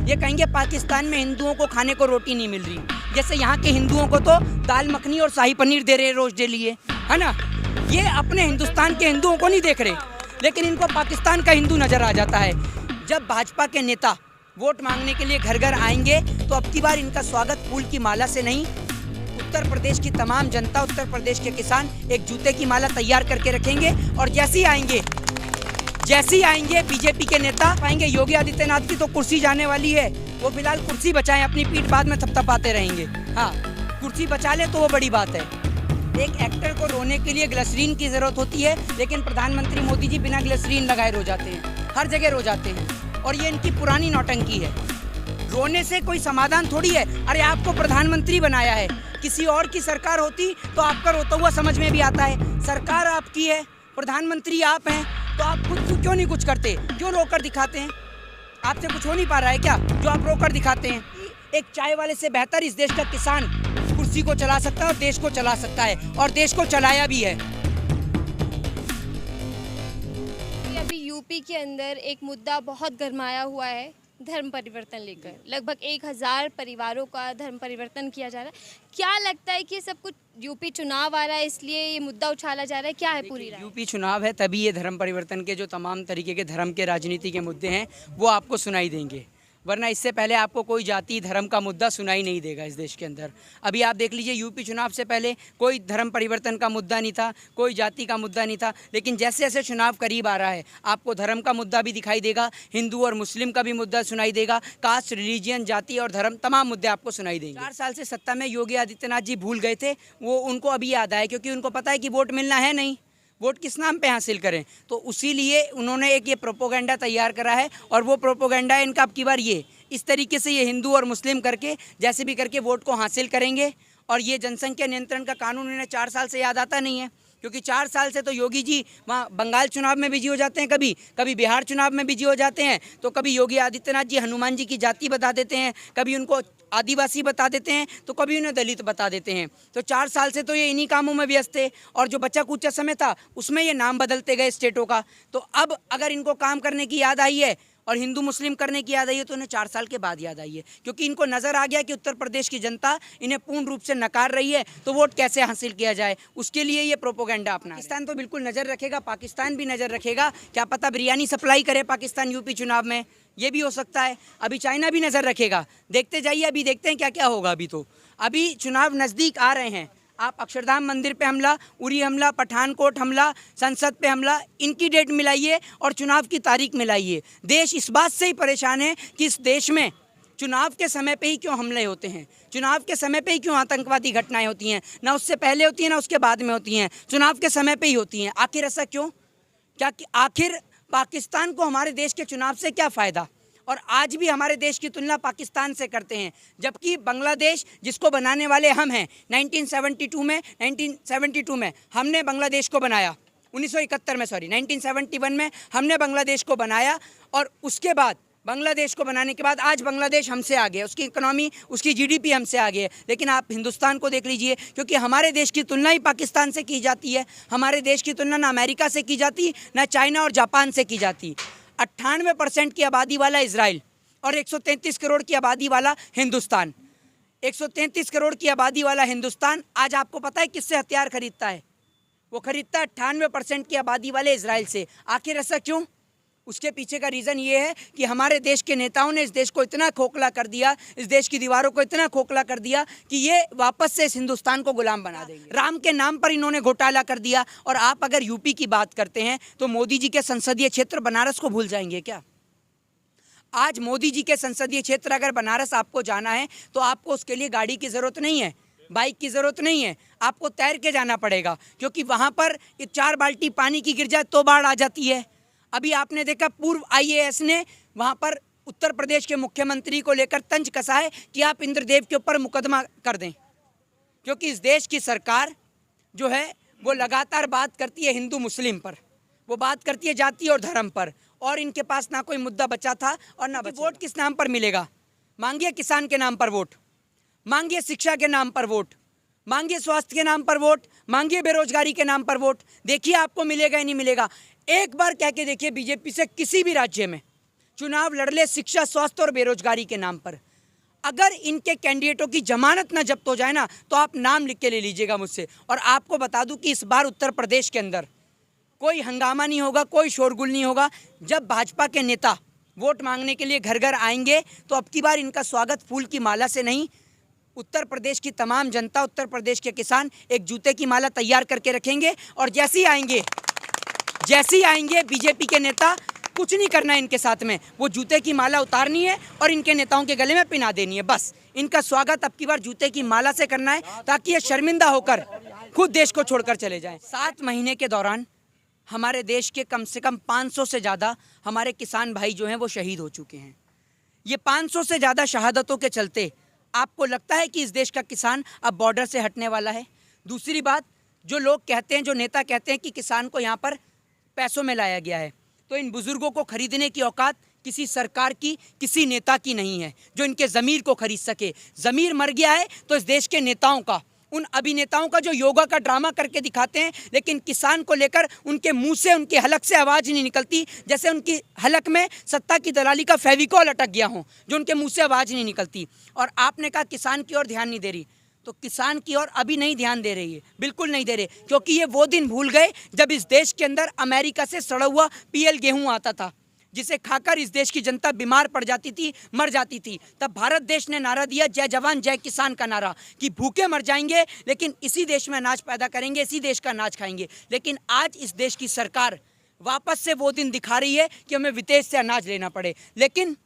ये कहेंगे पाकिस्तान में हिंदुओं को खाने को रोटी नहीं मिल रही, जैसे यहाँ के हिंदुओं को तो दाल मखनी और शाही पनीर दे रहे हैं रोज डेली, है ना। ये अपने हिंदुस्तान के हिंदुओं को नहीं देख रहे, लेकिन इनको पाकिस्तान का हिंदू नजर आ जाता है। जब भाजपा के नेता वोट मांगने के लिए घर घर आएंगे तो अब की बार इनका स्वागत फूल की माला से नहीं, उत्तर प्रदेश की तमाम जनता, उत्तर प्रदेश के किसान एक जूते की माला तैयार करके रखेंगे। और जैसे ही आएंगे बीजेपी के नेता पाएंगे योगी आदित्यनाथ की तो कुर्सी जाने वाली है, वो फिलहाल कुर्सी बचाएं, अपनी पीठ बाद में थपथपाते रहेंगे। हाँ, कुर्सी बचा ले तो वो बड़ी बात है। एक एक्टर को रोने के लिए ग्लिसरीन की जरूरत होती है, लेकिन प्रधानमंत्री मोदी जी बिना ग्लिसरीन लगाए रो जाते हैं, हर जगह रो जाते हैं, और ये इनकी पुरानी नौटंकी है। रोने से कोई समाधान थोड़ी है। अरे आपको प्रधानमंत्री बनाया है, किसी और की सरकार होती तो आपका रोता हुआ समझ में भी आता है। सरकार आपकी है, प्रधानमंत्री आप हैं, तो आप खुद क्यों नहीं कुछ करते, क्यों रोकर दिखाते हैं? आपसे कुछ हो नहीं पा रहा है क्या जो आप रोकर दिखाते हैं? एक चाय वाले से बेहतर इस देश का किसान कुर्सी को चला सकता है और देश को चला सकता है, और देश को चलाया भी है। अभी यूपी के अंदर एक मुद्दा बहुत गरमाया हुआ है, धर्म परिवर्तन लेकर। लगभग 1000 परिवारों का धर्म परिवर्तन किया जा रहा है। क्या लगता है कि सब कुछ यूपी चुनाव आ रहा है इसलिए ये मुद्दा उछाला जा रहा है, क्या है पूरी राय? यूपी चुनाव है तभी ये धर्म परिवर्तन के जो तमाम तरीके के धर्म के राजनीति के मुद्दे हैं वो आपको सुनाई देंगे, वरना इससे पहले आपको कोई जाति धर्म का मुद्दा सुनाई नहीं देगा इस देश के अंदर। अभी आप देख लीजिए, यूपी चुनाव से पहले कोई धर्म परिवर्तन का मुद्दा नहीं था, कोई जाति का मुद्दा नहीं था, लेकिन जैसे जैसे चुनाव करीब आ रहा है आपको धर्म का मुद्दा भी दिखाई देगा, हिंदू और मुस्लिम का भी मुद्दा सुनाई देगा, कास्ट, रिलीजियन, जाति और धर्म तमाम मुद्दे आपको सुनाई देंगे। 4 साल से सत्ता में योगी आदित्यनाथ जी भूल गए थे, वो उनको अभी याद आए, क्योंकि उनको पता है कि वोट मिलना है नहीं, वोट किस नाम पे हासिल करें। तो उसी लिए उन्होंने एक ये प्रोपोगंडा तैयार करा है, और वो प्रोपोगंडा इनका अब की बार ये इस तरीके से ये हिंदू और मुस्लिम करके जैसे भी करके वोट को हासिल करेंगे। और ये जनसंख्या नियंत्रण का कानून इन्हें 4 साल से याद आता नहीं है, क्योंकि 4 साल से तो योगी जी वहाँ बंगाल चुनाव में बिजी हो जाते हैं, कभी बिहार चुनाव में बिजी हो जाते हैं, तो कभी योगी आदित्यनाथ जी हनुमान जी की जाति बता देते हैं, कभी उनको आदिवासी बता देते हैं, तो कभी उन्हें दलित बता देते हैं। तो 4 साल से तो ये इन्हीं कामों में व्यस्त थे, और जो बचा कुचा समय था उसमें ये नाम बदलते गए स्टेटों का। तो अब अगर इनको काम करने की याद आई है और हिंदू मुस्लिम करने की याद आई है तो उन्हें 4 साल के बाद याद आई है, क्योंकि इनको नज़र आ गया कि उत्तर प्रदेश की जनता इन्हें पूर्ण रूप से नकार रही है, तो वोट कैसे हासिल किया जाए, उसके लिए ये प्रोपोगंडा अपना। पाकिस्तान तो बिल्कुल नज़र रखेगा, पाकिस्तान भी नज़र रखेगा, क्या पता बिरयानी सप्लाई करे पाकिस्तान यूपी चुनाव में, ये भी हो सकता है। अभी चाइना भी नज़र रखेगा, देखते जाइए, अभी देखते हैं क्या क्या होगा। अभी चुनाव नज़दीक आ रहे हैं। आप अक्षरधाम मंदिर पे हमला, उरी हमला, पठानकोट हमला, संसद पे हमला, इनकी डेट मिलाइए और चुनाव की तारीख मिलाइए। देश इस बात से ही परेशान है कि इस देश में चुनाव के समय पे ही क्यों हमले होते हैं, चुनाव के समय पे ही क्यों आतंकवादी घटनाएं होती हैं, ना उससे पहले होती हैं ना उसके बाद में होती हैं, चुनाव के समय पे ही होती हैं। आखिर ऐसा क्यों? क्या आखिर पाकिस्तान को हमारे देश के चुनाव से क्या फ़ायदा? और आज भी हमारे देश की तुलना पाकिस्तान से करते हैं, जबकि बांग्लादेश जिसको बनाने वाले हम हैं, 1972 में हमने बांग्लादेश को बनाया, 1971 में हमने बांग्लादेश को बनाया, और उसके बाद बांग्लादेश को बनाने के बाद आज बांग्लादेश हमसे आगे है, उसकी इकोनॉमी, उसकी जीडीपी हमसे आगे है। लेकिन आप हिंदुस्तान को देख लीजिए, क्योंकि हमारे देश की तुलना ही पाकिस्तान से की जाती है, हमारे देश की तुलना ना अमेरिका से की जाती, ना चाइना और जापान से की जाती। 98% की आबादी वाला इजराइल और 133 करोड़ की आबादी वाला हिंदुस्तान, 133 करोड़ की आबादी वाला हिंदुस्तान आज आपको पता है किससे हथियार खरीदता है? वो खरीदता है 98% की आबादी वाले इजराइल से। आखिर ऐसा क्यों? उसके पीछे का रीज़न ये है कि हमारे देश के नेताओं ने इस देश को इतना खोखला कर दिया, इस देश की दीवारों को इतना खोखला कर दिया कि ये वापस से इस हिंदुस्तान को गुलाम बना देंगे। राम के नाम पर इन्होंने घोटाला कर दिया। और आप अगर यूपी की बात करते हैं तो मोदी जी के संसदीय क्षेत्र बनारस को भूल जाएंगे क्या? आज मोदी जी के संसदीय क्षेत्र अगर बनारस आपको जाना है तो आपको उसके लिए गाड़ी की ज़रूरत नहीं है, बाइक की ज़रूरत नहीं है, आपको तैर के जाना पड़ेगा, क्योंकि वहाँ पर 4 बाल्टी पानी की गिर जाए तो बाढ़ आ जाती है। अभी आपने देखा पूर्व आईएएस ने वहाँ पर उत्तर प्रदेश के मुख्यमंत्री को लेकर तंज कसा है कि आप इंद्रदेव के ऊपर मुकदमा कर दें, क्योंकि इस देश की सरकार जो है वो लगातार बात करती है हिंदू मुस्लिम पर, वो बात करती है जाति और धर्म पर, और इनके पास ना कोई मुद्दा बचा था और ना वोट किस नाम पर मिलेगा। मांगिए किसान के नाम पर वोट, मांगिए शिक्षा के नाम पर वोट, मांगिए स्वास्थ्य के नाम पर वोट, मांगिए बेरोजगारी के नाम पर वोट, देखिए आपको मिलेगा या नहीं मिलेगा। एक बार कह के देखिए बीजेपी से किसी भी राज्य में चुनाव लड़ ले शिक्षा, स्वास्थ्य और बेरोजगारी के नाम पर। अगर इनके कैंडिडेटों की जमानत ना जब्त हो जाए ना, तो आप नाम लिख के ले लीजिएगा मुझसे। और आपको बता दूं कि इस बार उत्तर प्रदेश के अंदर कोई हंगामा नहीं होगा, कोई शोरगुल नहीं होगा। जब भाजपा के नेता वोट मांगने के लिए घर घर आएंगे तो अब की बार इनका स्वागत फूल की माला से नहीं, उत्तर प्रदेश की तमाम जनता, उत्तर प्रदेश के किसान एक जूते की माला तैयार करके रखेंगे। और जैसे ही आएंगे बीजेपी के नेता, कुछ नहीं करना है इनके साथ में, वो जूते की माला उतारनी है और इनके नेताओं के गले में पिना देनी है। बस इनका स्वागत अब की बार जूते की माला से करना है, ताकि ये शर्मिंदा होकर खुद देश को छोड़कर चले जाएं। 7 महीने के दौरान हमारे देश के कम से कम 500 से ज़्यादा हमारे किसान भाई जो हैं वो शहीद हो चुके हैं। ये 500 से ज़्यादा शहादतों के चलते आपको लगता है कि इस देश का किसान अब बॉर्डर से हटने वाला है? दूसरी बात, जो लोग कहते हैं, जो नेता कहते हैं कि किसान को यहाँ पर पैसों में लाया गया है, तो इन बुजुर्गों को खरीदने की औकात किसी सरकार की, किसी नेता की नहीं है जो इनके ज़मीर को खरीद सके। ज़मीर मर गया है तो इस देश के नेताओं का, उन अभिनेताओं का जो योगा का ड्रामा करके दिखाते हैं, लेकिन किसान को लेकर उनके मुंह से, उनके हलक से आवाज़ नहीं निकलती, जैसे उनकी हलक में सत्ता की दलाली का फेविकॉल अटक गया हो, जो उनके मुंह से आवाज़ नहीं निकलती। और आपने कहा किसान की ओर ध्यान नहीं दे रही, तो किसान की ओर अभी नहीं ध्यान दे रही है, बिल्कुल नहीं दे रहे, क्योंकि ये वो दिन भूल गए जब इस देश के अंदर अमेरिका से सड़ा हुआ PL गेहूँ आता था, जिसे खाकर इस देश की जनता बीमार पड़ जाती थी, मर जाती थी। तब भारत देश ने नारा दिया, जय जवान जय किसान का नारा, कि भूखे मर जाएंगे लेकिन इसी देश में अनाज पैदा करेंगे, इसी देश का अनाज खाएंगे। लेकिन आज इस देश की सरकार वापस से वो दिन दिखा रही है कि हमें विदेश से अनाज लेना पड़े। लेकिन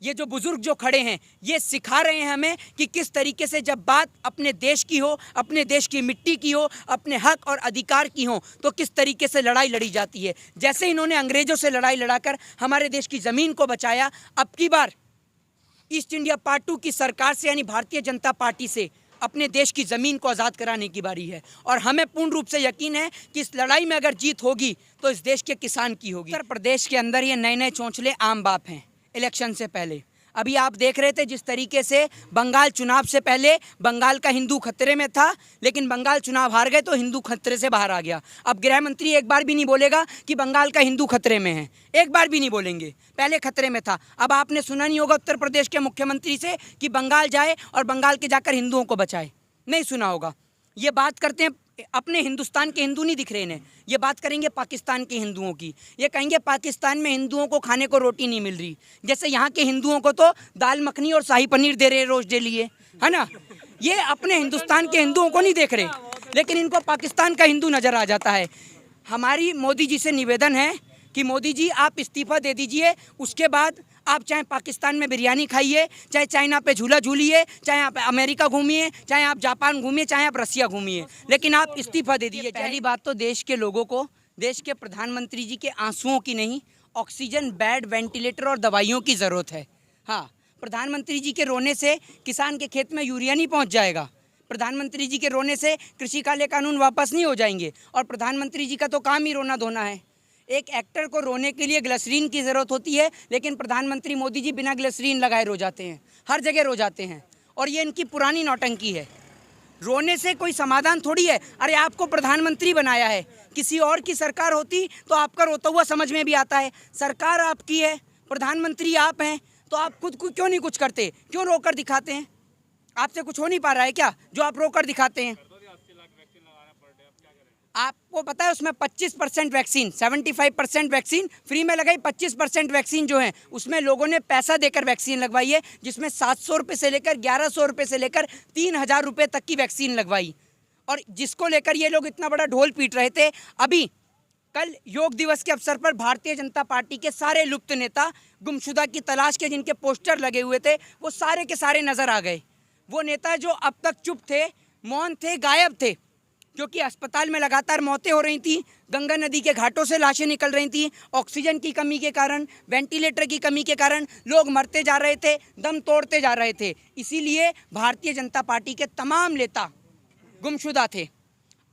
ये जो बुजुर्ग जो खड़े हैं, ये सिखा रहे हैं हमें कि किस तरीके से जब बात अपने देश की हो, अपने देश की मिट्टी की हो, अपने हक और अधिकार की हो, तो किस तरीके से लड़ाई लड़ी जाती है। जैसे इन्होंने अंग्रेजों से लड़ाई लड़ाकर हमारे देश की ज़मीन को बचाया, अब की बार ईस्ट इंडिया पार्ट 2 की सरकार से, यानी भारतीय जनता पार्टी से, अपने देश की ज़मीन को आज़ाद कराने की बारी है। और हमें पूर्ण रूप से यकीन है कि इस लड़ाई में अगर जीत होगी तो इस देश के किसान की होगी। उत्तर प्रदेश के अंदर ये नए नए चौंचले आम बाप हैं। इलेक्शन से पहले अभी आप देख रहे थे जिस तरीके से बंगाल चुनाव से पहले बंगाल का हिंदू खतरे में था, लेकिन बंगाल चुनाव हार गए तो हिंदू खतरे से बाहर आ गया। अब गृह मंत्री एक बार भी नहीं बोलेगा कि बंगाल का हिंदू खतरे में है, एक बार भी नहीं बोलेंगे। पहले खतरे में था। अब आपने सुना नहीं होगा उत्तर प्रदेश के मुख्यमंत्री से कि बंगाल जाए और बंगाल के जाकर हिंदुओं को बचाए, नहीं सुना होगा। ये बात करते हैं, अपने हिंदुस्तान के हिंदू नहीं दिख रहे इन्हें, ये बात करेंगे पाकिस्तान के हिंदुओं की। ये कहेंगे पाकिस्तान में हिंदुओं को खाने को रोटी नहीं मिल रही, जैसे यहाँ के हिंदुओं को तो दाल मखनी और शाही पनीर दे रहे रोज डेली, है ना। ये अपने हिंदुस्तान के हिंदुओं को नहीं देख रहे, लेकिन इनको पाकिस्तान का हिंदू नज़र आ जाता है। हमारी मोदी जी से निवेदन है कि मोदी जी आप इस्तीफ़ा दे दीजिए, उसके बाद आप चाहे पाकिस्तान में बिरयानी खाइए, चाहे चाइना पे झूला झूलिए, चाहे आप अमेरिका घूमिए, चाहे आप जापान घूमिए, चाहे आप रसिया घूमिए, लेकिन आप इस्तीफ़ा दे दीजिए। पहली बात तो देश के लोगों को, देश के प्रधानमंत्री जी के आंसुओं की नहीं, ऑक्सीजन, बेड, वेंटिलेटर और दवाइयों की ज़रूरत है। हाँ, प्रधानमंत्री जी के रोने से किसान के खेत में यूरिया नहीं पहुँच जाएगा, प्रधानमंत्री जी के रोने से कृषि काले कानून वापस नहीं हो जाएंगे, और प्रधानमंत्री जी का तो काम ही रोना धोना है। एक एक्टर को रोने के लिए ग्लिसरीन की ज़रूरत होती है, लेकिन प्रधानमंत्री मोदी जी बिना ग्लिसरीन लगाए रो जाते हैं, हर जगह रो जाते हैं, और ये इनकी पुरानी नौटंकी है। रोने से कोई समाधान थोड़ी है। अरे आपको प्रधानमंत्री बनाया है, किसी और की सरकार होती तो आपका रोता हुआ समझ में भी आता है। सरकार आपकी है, प्रधानमंत्री आप हैं, तो आप खुद को क्यों नहीं कुछ करते, क्यों रोकर दिखाते हैं? आपसे कुछ हो नहीं पा रहा है क्या जो आप रोकर दिखाते हैं? आपको पता है उसमें 25% वैक्सीन, 75% वैक्सीन फ्री में लगाई, 25% वैक्सीन जो है उसमें लोगों ने पैसा देकर वैक्सीन लगवाई है, जिसमें 700 रुपये से लेकर 1100 रुपये से लेकर 3000 रुपये तक की वैक्सीन लगवाई, और जिसको लेकर ये लोग इतना बड़ा ढोल पीट रहे थे। अभी कल योग दिवस के अवसर पर भारतीय जनता पार्टी के सारे लुप्त नेता, गुमशुदा की तलाश के जिनके पोस्टर लगे हुए थे, वो सारे के सारे नज़र आ गए। वो नेता जो अब तक चुप थे, मौन थे, गायब थे, क्योंकि अस्पताल में लगातार मौतें हो रही थी, गंगा नदी के घाटों से लाशें निकल रही थी, ऑक्सीजन की कमी के कारण, वेंटिलेटर की कमी के कारण लोग मरते जा रहे थे, दम तोड़ते जा रहे थे। इसीलिए भारतीय जनता पार्टी के तमाम नेता गुमशुदा थे।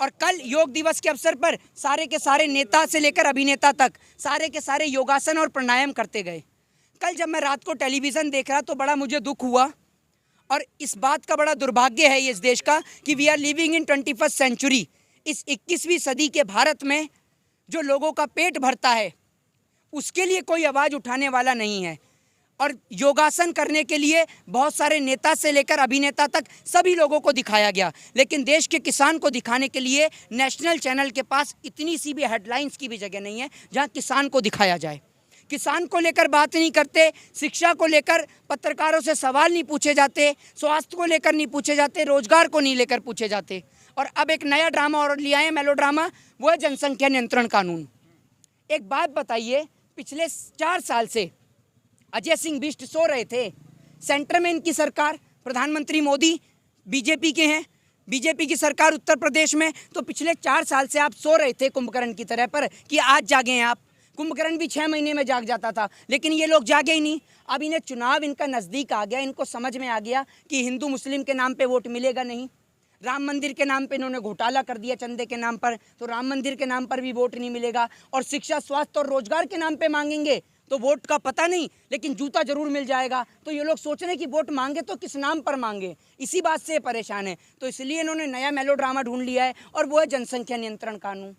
और कल योग दिवस के अवसर पर सारे के सारे नेता से लेकर अभिनेता तक सारे के सारे योगासन और प्राणायाम करते गए। कल जब मैं रात को टेलीविज़न देख रहा तो बड़ा मुझे दुख हुआ, और इस बात का बड़ा दुर्भाग्य है इस देश का कि we are living in 21st century. इस 21वीं सदी के भारत में जो लोगों का पेट भरता है उसके लिए कोई आवाज़ उठाने वाला नहीं है। और योगासन करने के लिए बहुत सारे नेता से लेकर अभिनेता तक सभी लोगों को दिखाया गया, लेकिन देश के किसान को दिखाने के लिए नेशनल चैनल के पास इतनी सी भी हेडलाइंस की भी जगह नहीं है जहां किसान को दिखाया जाए। किसान को लेकर बात नहीं करते, शिक्षा को लेकर पत्रकारों से सवाल नहीं पूछे जाते, स्वास्थ्य को लेकर नहीं पूछे जाते, रोजगार को नहीं लेकर पूछे जाते। और अब एक नया ड्रामा और लिया है, मेलो ड्रामा, वो है जनसंख्या नियंत्रण कानून। एक बात बताइए, पिछले 4 साल से अजय सिंह बिष्ट सो रहे थे। सेंटर में इनकी सरकार, प्रधानमंत्री मोदी बीजेपी के हैं, बीजेपी की सरकार उत्तर प्रदेश में, तो पिछले 4 साल से आप सो रहे थे कुंभकर्ण की तरह पर कि आज जागे हैं आप। कुंभकर्ण भी 6 महीने में जाग जाता था, लेकिन ये लोग जागे ही नहीं। अब इन्हें चुनाव इनका नज़दीक आ गया, इनको समझ में आ गया कि हिंदू मुस्लिम के नाम पे वोट मिलेगा नहीं। राम मंदिर के नाम पे इन्होंने घोटाला कर दिया चंदे के नाम पर, तो राम मंदिर के नाम पर भी वोट नहीं मिलेगा। और शिक्षा, स्वास्थ्य और रोजगार के नाम पे मांगेंगे तो वोट का पता नहीं, लेकिन जूता जरूर मिल जाएगा। तो ये लोग सोच रहे हैं कि वोट मांगे तो किस नाम पर मांगे, इसी बात से परेशान है। तो इसलिए इन्होंने नया मेलो ड्रामा ढूंढ लिया है, और वो है जनसंख्या नियंत्रण कानून।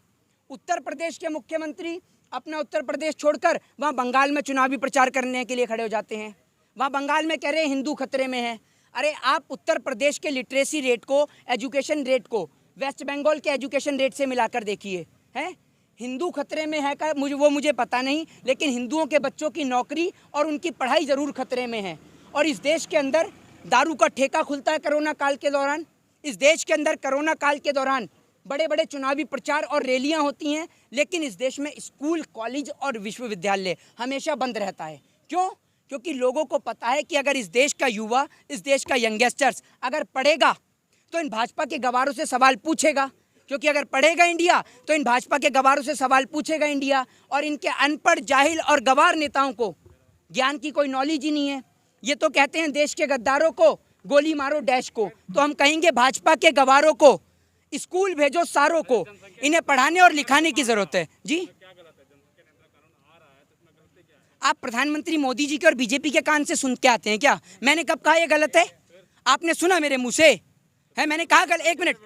उत्तर प्रदेश के मुख्यमंत्री अपना उत्तर प्रदेश छोड़कर वहाँ बंगाल में चुनावी प्रचार करने के लिए खड़े हो जाते हैं। वहाँ बंगाल में कह रहे हैं हिंदू खतरे में है। अरे आप उत्तर प्रदेश के लिटरेसी रेट को, एजुकेशन रेट को वेस्ट बंगाल के एजुकेशन रेट से मिलाकर देखिए, हैं हिंदू खतरे में है का मुझे पता नहीं, लेकिन हिंदुओं के बच्चों की नौकरी और उनकी पढ़ाई ज़रूर खतरे में है। और इस देश के अंदर दारू का ठेका खुलता है कोरोना काल के दौरान। इस देश के अंदर कोरोना काल के दौरान बड़े बड़े चुनावी प्रचार और रैलियां होती हैं, लेकिन इस देश में स्कूल, कॉलेज और विश्वविद्यालय हमेशा बंद रहता है। क्यों? क्योंकि लोगों को पता है कि अगर इस देश का युवा, इस देश का यंगस्टर्स अगर पढ़ेगा तो इन भाजपा के गवारों से सवाल पूछेगा, क्योंकि अगर पढ़ेगा इंडिया तो इन भाजपा के गवारों से सवाल पूछेगा इंडिया। और इनके अनपढ़, जाहिल और गवार नेताओं को ज्ञान की कोई नॉलेज ही नहीं है। ये तो कहते हैं देश के गद्दारों को गोली मारो डैश को, तो हम कहेंगे भाजपा के गवारों को स्कूल भेजो सारों को, इन्हें पढ़ाने और लिखाने की जरूरत है। जी, आप प्रधानमंत्री मोदी जी के और बीजेपी के कान से सुन के आते हैं क्या? मैंने कब कहा ये गलत है? आपने सुना मेरे मुंह से? है मैंने कहा गलत? एक मिनट,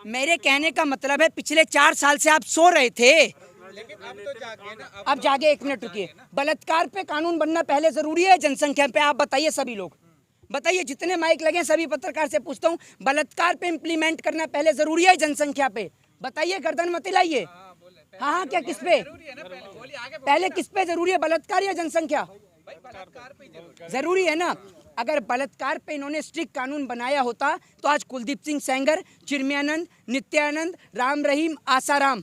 मेरे कहने का मतलब है पिछले 4 साल से आप सो रहे थे, लेकिन अब तो जागे ना, अब जागे। एक मिनट रुकिए, बलात्कार पे कानून बनना पहले जरूरी है, जनसंख्या पे? आप बताइए, सभी लोग बताइए, जितने माइक लगे सभी पत्रकार से पूछता हूँ, बलात्कार पे इम्प्लीमेंट करना पहले जरूरी है जनसंख्या पे? बताइए, गर्दन मत हिलाइए। हाँ, क्या किस पे पहले किस पे जरूरी है, बलात्कार या जनसंख्या? जरूरी है ना। अगर बलात्कार पे इन्होंने स्ट्रिक्ट कानून बनाया होता तो आज कुलदीप सिंह सेंगर, चिन्मयानंद, नित्यानंद, राम रहीम, आसाराम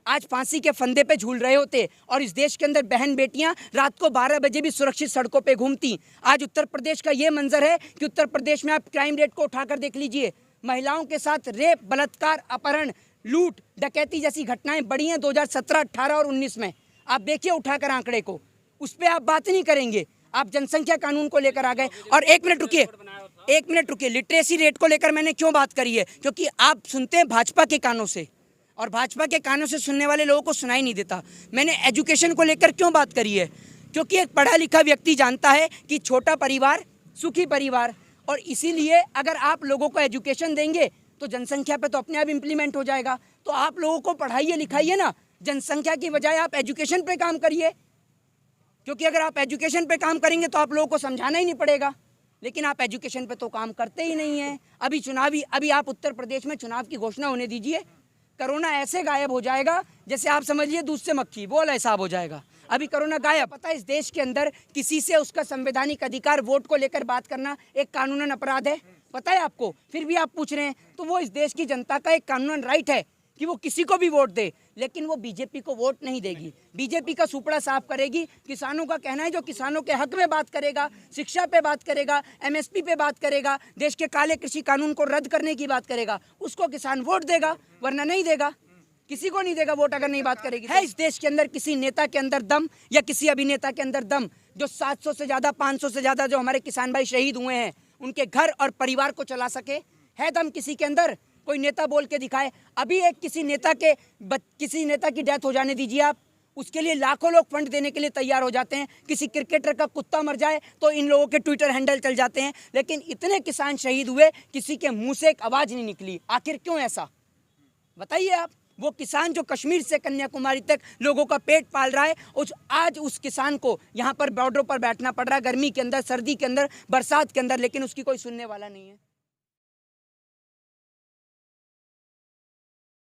आज फांसी के फंदे पे झूल रहे होते, और इस देश के अंदर बहन बेटियां रात को 12 बजे भी सुरक्षित सड़कों पे घूमती। आज उत्तर प्रदेश का ये मंजर है कि उत्तर प्रदेश में आप क्राइम रेट को उठाकर देख लीजिए, महिलाओं के साथ रेप, बलात्कार, अपहरण, लूट, डकैती जैसी घटनाएं बढ़ी हैं 2017, 18 और 19 में। आप देखिए उठाकर आंकड़े को, उस पर आप बात नहीं करेंगे, आप जनसंख्या कानून को लेकर आ गए। और एक मिनट रुकिए, लिटरेसी रेट को लेकर मैंने क्यों बात करी है? क्योंकि आप सुनते हैं भाजपा के कानों से, और भाजपा के कानों से सुनने वाले लोगों को सुनाई नहीं देता। मैंने एजुकेशन को लेकर क्यों बात करी है? क्योंकि एक पढ़ा लिखा व्यक्ति जानता है कि छोटा परिवार सुखी परिवार, और इसीलिए अगर आप लोगों को एजुकेशन देंगे तो जनसंख्या पे तो अपने आप इम्प्लीमेंट हो जाएगा। तो आप लोगों को पढ़ाइए लिखाइए ना, जनसंख्या की बजाय आप एजुकेशन पे काम करिए, क्योंकि अगर आप एजुकेशन पे काम करेंगे तो आप लोगों को समझाना ही नहीं पड़ेगा। लेकिन आप एजुकेशन पे तो काम करते ही नहीं हैं। अभी आप उत्तर प्रदेश में चुनाव की घोषणा होने दीजिए, कोरोना ऐसे गायब हो जाएगा जैसे आप समझिए दूध से मक्खी, वो वाला हिसाब हो जाएगा। अभी कोरोना गायब। पता है इस देश के अंदर किसी से उसका संवैधानिक अधिकार वोट को लेकर बात करना एक कानूनन अपराध है, पता है आपको? फिर भी आप पूछ रहे हैं। तो वो इस देश की जनता का एक कानूनन राइट है कि वो किसी को भी वोट दे, लेकिन वो बीजेपी को वोट नहीं देगी। बीजेपी का सुपड़ा साफ करेगी। किसानों का कहना है जो किसानों के हक में बात करेगा, शिक्षा पे बात करेगा, एमएसपी पे बात करेगा, देश के काले कृषि कानून को रद्द करने की बात करेगा, उसको किसान वोट देगा, वरना नहीं देगा। किसी को नहीं देगा वोट अगर नहीं बात करेगी। है इस देश के अंदर किसी नेता के अंदर दम या किसी अभिनेता के अंदर दम जो 700 से ज़्यादा, 500 से ज़्यादा जो हमारे किसान भाई शहीद हुए हैं उनके घर और परिवार को चला सके? है दम किसी के अंदर? कोई नेता बोल के दिखाए। अभी एक किसी नेता की डेथ हो जाने दीजिए आप, उसके लिए लाखों लोग फंड देने के लिए तैयार हो जाते हैं। किसी क्रिकेटर का कुत्ता मर जाए तो इन लोगों के ट्विटर हैंडल चल जाते हैं। लेकिन इतने किसान शहीद हुए, किसी के मुंह से एक आवाज़ नहीं निकली। आखिर क्यों ऐसा? बताइए आप। वो किसान जो कश्मीर से कन्याकुमारी तक लोगों का पेट पाल रहा है, आज उस किसान को यहाँ पर बॉर्डरों पर बैठना पड़ रहा है, गर्मी के अंदर, सर्दी के अंदर, बरसात के अंदर, लेकिन उसकी कोई सुनने वाला नहीं है।